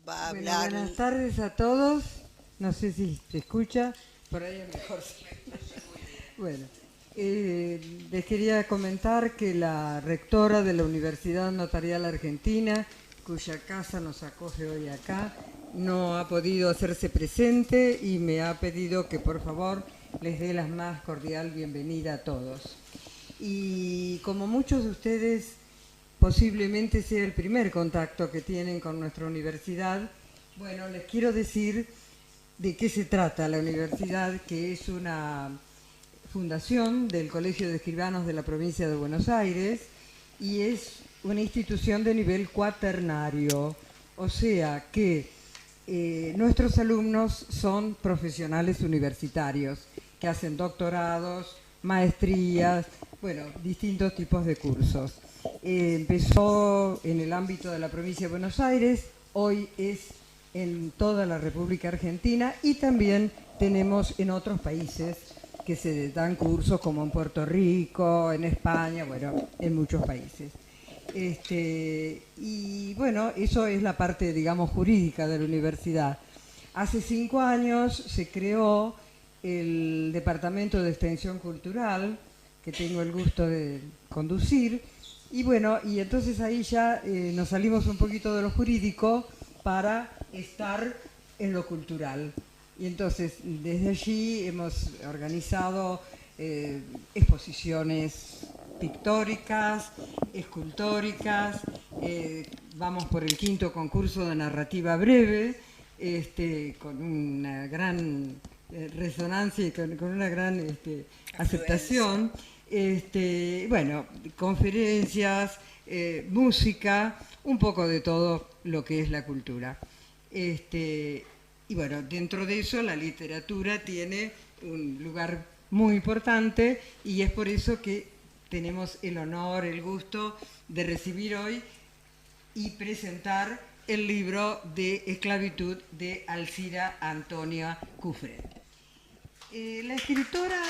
va a Bueno, hablar. buenas tardes a todos. No sé si se escucha, por ahí es mejor. Bueno, les quería comentar que la rectora de la Universidad Notarial Argentina, cuya casa nos acoge hoy acá, no ha podido hacerse presente y me ha pedido que por favor les dé la más cordial bienvenida a todos. Y como muchos de ustedes posiblemente sea el primer contacto que tienen con nuestra universidad, bueno, les quiero decir de qué se trata la universidad, que es una fundación del Colegio de Escribanos de la provincia de Buenos Aires y es una institución de nivel cuaternario, o sea que nuestros alumnos son profesionales universitarios que hacen doctorados, maestrías, bueno, distintos tipos de cursos. Empezó en el ámbito de la provincia de Buenos Aires, hoy es en toda la República Argentina y también tenemos en otros países que se dan cursos como en Puerto Rico, en España, bueno, en muchos países. Y bueno, eso es la parte, digamos, jurídica de la universidad. Hace 5 años se creó el Departamento de Extensión Cultural, que tengo el gusto de conducir, y bueno, y entonces ahí ya nos salimos un poquito de lo jurídico para estar en lo cultural. Y entonces desde allí hemos organizado exposiciones pictóricas, escultóricas, vamos por el 5º concurso de narrativa breve, con una gran resonancia y con una gran aceptación. Bueno, conferencias, música, un poco de todo lo que es la cultura. Y bueno, dentro de eso la literatura tiene un lugar muy importante y es por eso que tenemos el honor, el gusto de recibir hoy y presentar el libro de Esclavitud de Alcira Antonia Cufré. La escritora...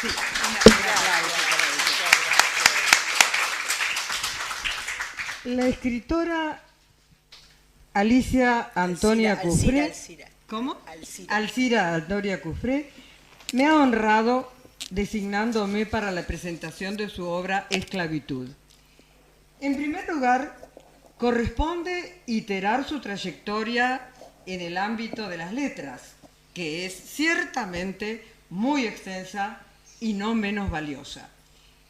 Sí, la escritora Alicia Antonia Cufré... Alcira. ¿Cómo? Alcira. Alcira Antonia Cufré me ha honrado designándome para la presentación de su obra Esclavitud. En primer lugar, corresponde iterar su trayectoria en el ámbito de las letras, que es ciertamente muy extensa y no menos valiosa.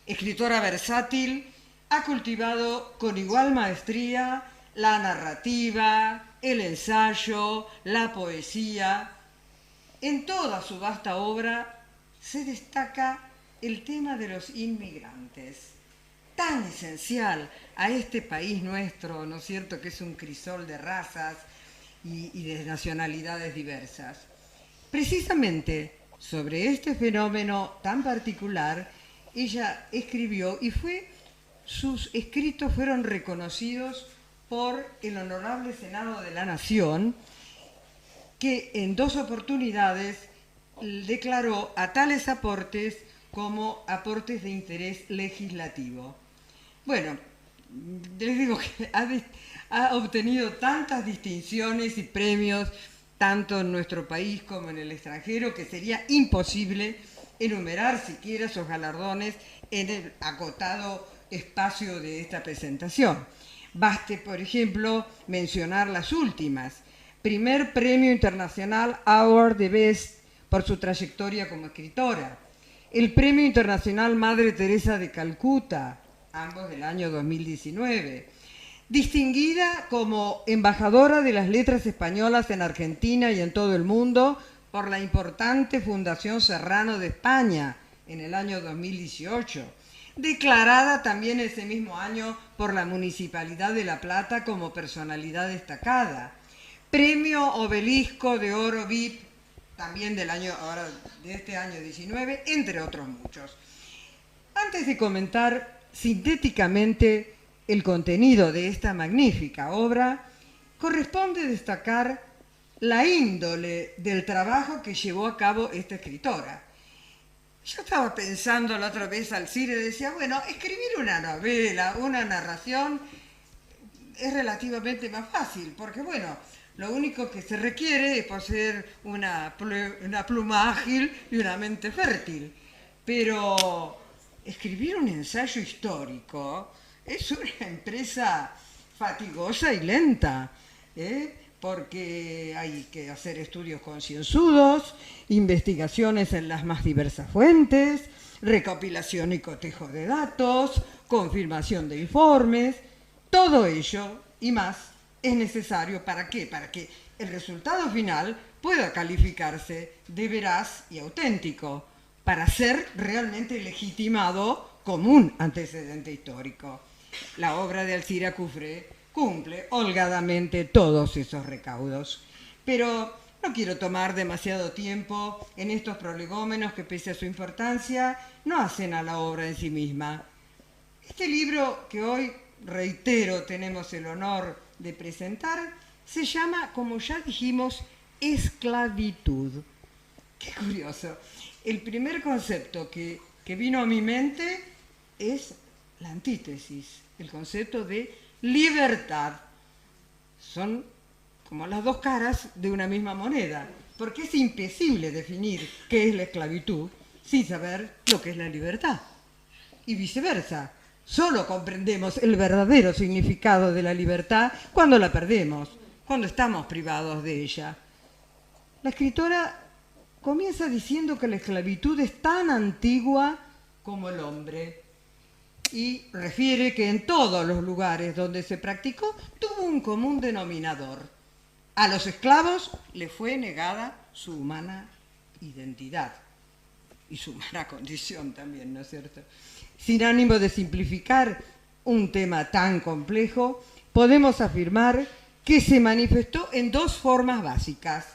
Escritora versátil, ha cultivado con igual maestría la narrativa, el ensayo, la poesía. En toda su vasta obra se destaca el tema de los inmigrantes, tan esencial a este país nuestro, ¿no es cierto?, que es un crisol de razas y de nacionalidades diversas. Precisamente sobre este fenómeno tan particular, ella escribió y sus escritos fueron reconocidos por el Honorable Senado de la Nación, que en 2 oportunidades declaró a tales aportes como aportes de interés legislativo. Bueno, les digo que ha obtenido tantas distinciones y premios, tanto en nuestro país como en el extranjero, que sería imposible enumerar siquiera esos galardones en el acotado espacio de esta presentación. Baste, por ejemplo, mencionar las últimas. Primer Premio Internacional Award de Best por su trayectoria como escritora. El Premio Internacional Madre Teresa de Calcuta, ambos del año 2019. Distinguida como embajadora de las letras españolas en Argentina y en todo el mundo por la importante Fundación Serrano de España en el año 2018. Declarada también ese mismo año por la Municipalidad de La Plata como personalidad destacada. Premio Obelisco de Oro VIP, también de este año 19, entre otros muchos. Antes de comentar sintéticamente el contenido de esta magnífica obra, corresponde destacar la índole del trabajo que llevó a cabo esta escritora. Yo estaba pensando la otra vez, Alcira, y decía, bueno, escribir una novela, una narración, es relativamente más fácil, porque bueno, lo único que se requiere es poseer una pluma ágil y una mente fértil. Pero escribir un ensayo histórico es una empresa fatigosa y lenta, ¿eh? Porque hay que hacer estudios concienzudos, investigaciones en las más diversas fuentes, recopilación y cotejo de datos, confirmación de informes. Todo ello y más es necesario. ¿Para qué? Para que el resultado final pueda calificarse de veraz y auténtico, para ser realmente legitimado como un antecedente histórico. La obra de Alcira Cufré cumple holgadamente todos esos recaudos. Pero no quiero tomar demasiado tiempo en estos prolegómenos que, pese a su importancia, no hacen a la obra en sí misma. Este libro que hoy, reitero, tenemos el honor de presentar, se llama, como ya dijimos, esclavitud. Qué curioso. El primer concepto que vino a mi mente es la antítesis, el concepto de libertad. Son como las dos caras de una misma moneda, porque es imposible definir qué es la esclavitud sin saber lo que es la libertad. Y viceversa, solo comprendemos el verdadero significado de la libertad cuando la perdemos, cuando estamos privados de ella. La escritora comienza diciendo que la esclavitud es tan antigua como el hombre y refiere que en todos los lugares donde se practicó tuvo un común denominador. A los esclavos les fue negada su humana identidad y su humana condición también, ¿no es cierto? Sin ánimo de simplificar un tema tan complejo, podemos afirmar que se manifestó en dos formas básicas: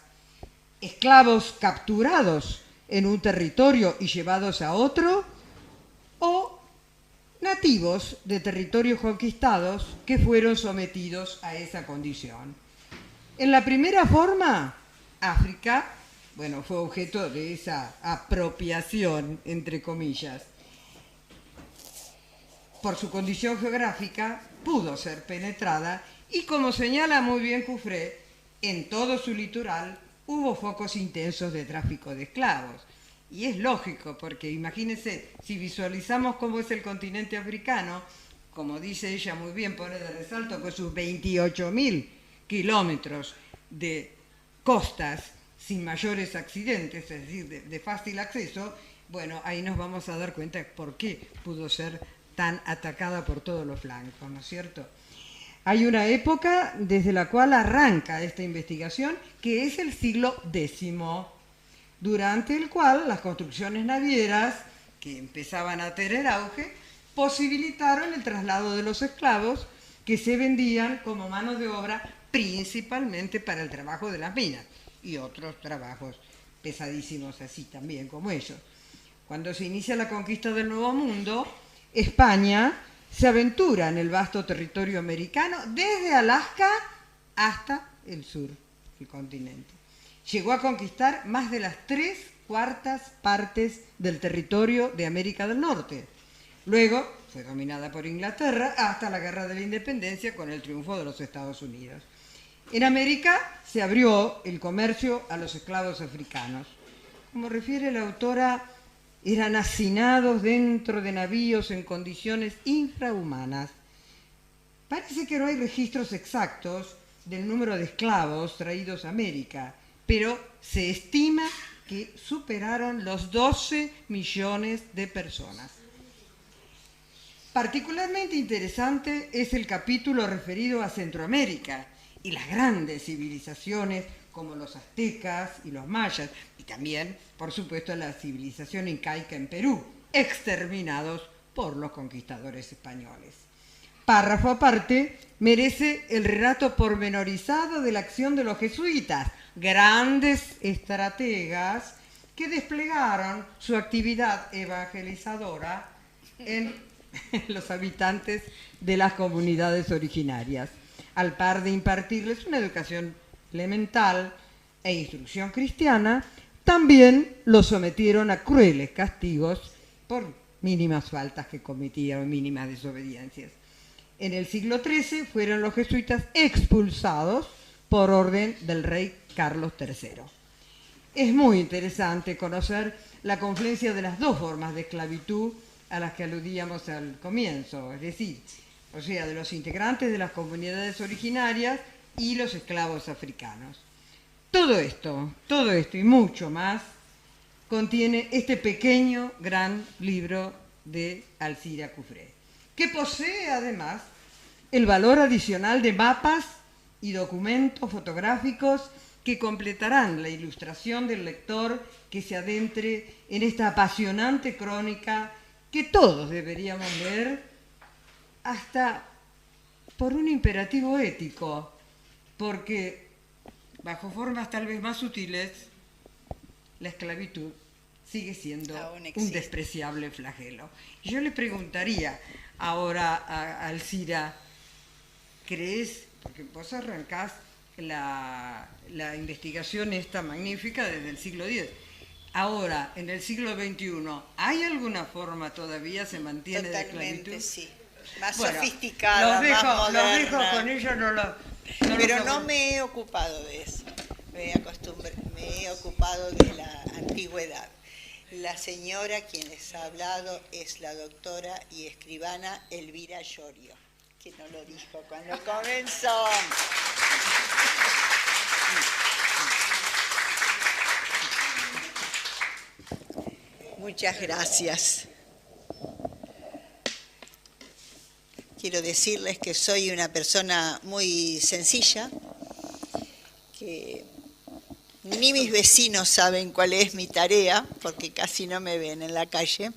esclavos capturados en un territorio y llevados a otro, o nativos de territorios conquistados que fueron sometidos a esa condición. En la primera forma, África, bueno, fue objeto de esa apropiación, entre comillas. Por su condición geográfica, pudo ser penetrada y, como señala muy bien Cufré, en todo su litoral hubo focos intensos de tráfico de esclavos. Y es lógico, porque imagínense, si visualizamos cómo es el continente africano, como dice ella muy bien, pone de resalto que sus 28.000 kilómetros de costas sin mayores accidentes, es decir, de fácil acceso, bueno, ahí nos vamos a dar cuenta de por qué pudo ser tan atacada por todos los flancos, ¿no es cierto? Hay una época desde la cual arranca esta investigación, que es el siglo X, durante el cual las construcciones navieras, que empezaban a tener auge, posibilitaron el traslado de los esclavos que se vendían como mano de obra principalmente para el trabajo de las minas y otros trabajos pesadísimos así también como ellos. Cuando se inicia la conquista del Nuevo Mundo, España se aventura en el vasto territorio americano desde Alaska hasta el sur del continente. Llegó a conquistar más de las 3/4 partes del territorio de América del Norte. Luego fue dominada por Inglaterra hasta la Guerra de la Independencia con el triunfo de los Estados Unidos. En América se abrió el comercio a los esclavos africanos. Como refiere la autora, eran hacinados dentro de navíos en condiciones infrahumanas. Parece que no hay registros exactos del número de esclavos traídos a América, pero se estima que superaron los 12 millones de personas. Particularmente interesante es el capítulo referido a Centroamérica y las grandes civilizaciones como los aztecas y los mayas, y también, por supuesto, la civilización incaica en Perú, exterminados por los conquistadores españoles. Párrafo aparte merece el relato pormenorizado de la acción de los jesuitas, grandes estrategas que desplegaron su actividad evangelizadora en los habitantes de las comunidades originarias, al par de impartirles una educación elemental e instrucción cristiana. También los sometieron a crueles castigos por mínimas faltas que cometían, mínimas desobediencias. En el siglo XIII fueron los jesuitas expulsados por orden del rey Carlos III. Es muy interesante conocer la confluencia de las dos formas de esclavitud a las que aludíamos al comienzo, es decir, o sea, de los integrantes de las comunidades originarias y los esclavos africanos. Todo esto y mucho más contiene este pequeño, gran libro de Alcira Cufré, que posee además el valor adicional de mapas y documentos fotográficos que completarán la ilustración del lector que se adentre en esta apasionante crónica que todos deberíamos leer, hasta por un imperativo ético, porque bajo formas tal vez más sutiles, la esclavitud sigue siendo un despreciable flagelo. Y yo le preguntaría ahora a Alcira, ¿crees, porque vos arrancás la investigación esta magnífica desde el siglo X, ahora, en el siglo XXI, ¿hay alguna forma todavía, se mantiene de esclavitud? Totalmente, sí. Más sofisticada, más moderna. Los dejo con ellos, Pero no me he ocupado de eso. Me he ocupado de la antigüedad. La señora quien les ha hablado es la doctora y escribana Elvira Llorio, que no lo dijo cuando comenzó. Muchas gracias. Quiero decirles que soy una persona muy sencilla, que ni mis vecinos saben cuál es mi tarea, porque casi no me ven en la calle,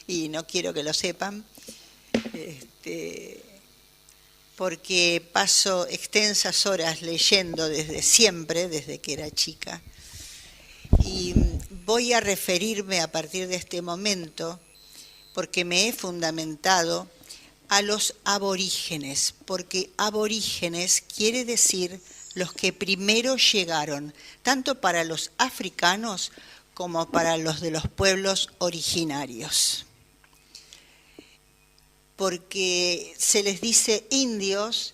y no quiero que lo sepan, porque paso extensas horas leyendo desde siempre, desde que era chica, y voy a referirme a partir de este momento, porque me he fundamentado a los aborígenes, porque aborígenes quiere decir los que primero llegaron, tanto para los africanos como para los de los pueblos originarios. Porque se les dice indios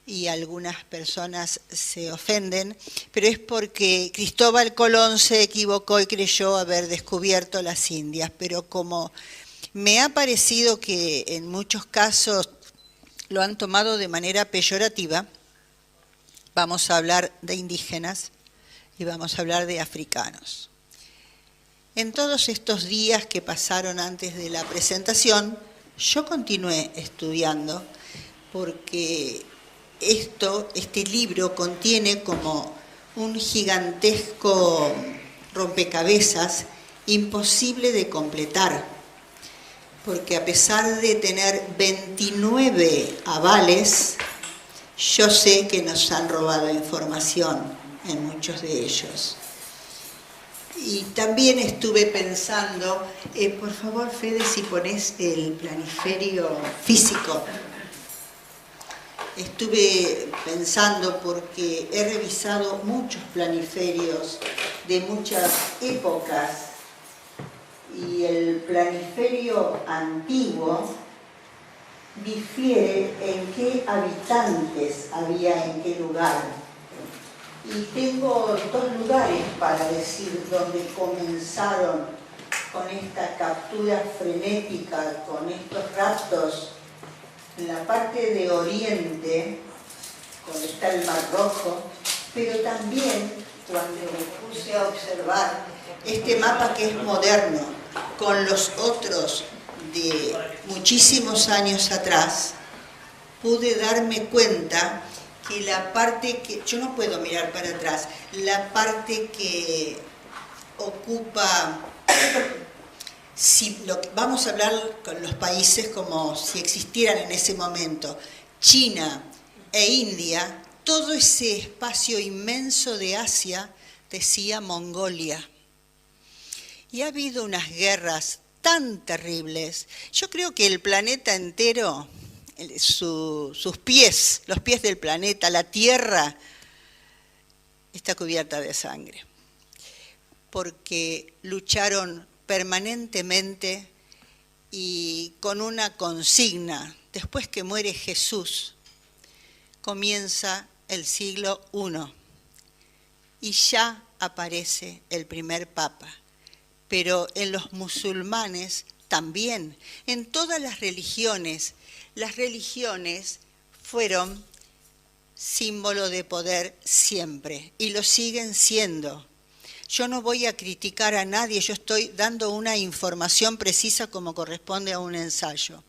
y algunas personas se ofenden, pero es porque Cristóbal Colón se equivocó y creyó haber descubierto las Indias, pero como me ha parecido que en muchos casos lo han tomado de manera peyorativa, vamos a hablar de indígenas y vamos a hablar de africanos. En todos estos días que pasaron antes de la presentación, yo continué estudiando porque este libro contiene como un gigantesco rompecabezas imposible de completar, porque a pesar de tener 29 avales, yo sé que nos han robado información en muchos de ellos. Y también estuve pensando, por favor, Fede, si pones el planiferio físico. Estuve pensando porque he revisado muchos planiferios de muchas épocas y el planiferio antiguo difiere en qué habitantes había en qué lugar. Y tengo dos lugares para decir dónde comenzaron con esta captura frenética, con estos raptos. En la parte de Oriente, donde está el Mar Rojo, pero también cuando me puse a observar este mapa que es moderno, con los otros de muchísimos años atrás, pude darme cuenta que la parte que, yo no puedo mirar para atrás, la parte que ocupa, vamos a hablar con los países como si existieran en ese momento, China e India, todo ese espacio inmenso de Asia decía Mongolia. Y ha habido unas guerras tan terribles. Yo creo que el planeta entero, sus pies, los pies del planeta, la Tierra, está cubierta de sangre. Porque lucharon permanentemente y con una consigna después que muere Jesús, comienza el siglo I y ya aparece el primer papa. Pero en los musulmanes también, en todas las religiones fueron símbolo de poder siempre y lo siguen siendo. Yo no voy a criticar a nadie, yo estoy dando una información precisa como corresponde a un ensayo.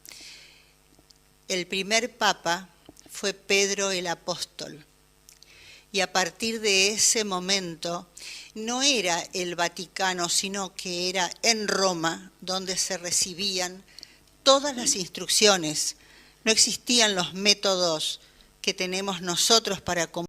El primer papa fue Pedro el Apóstol. Y a partir de ese momento no era el Vaticano, sino que era en Roma donde se recibían todas las instrucciones. No existían los métodos que tenemos nosotros para comunicar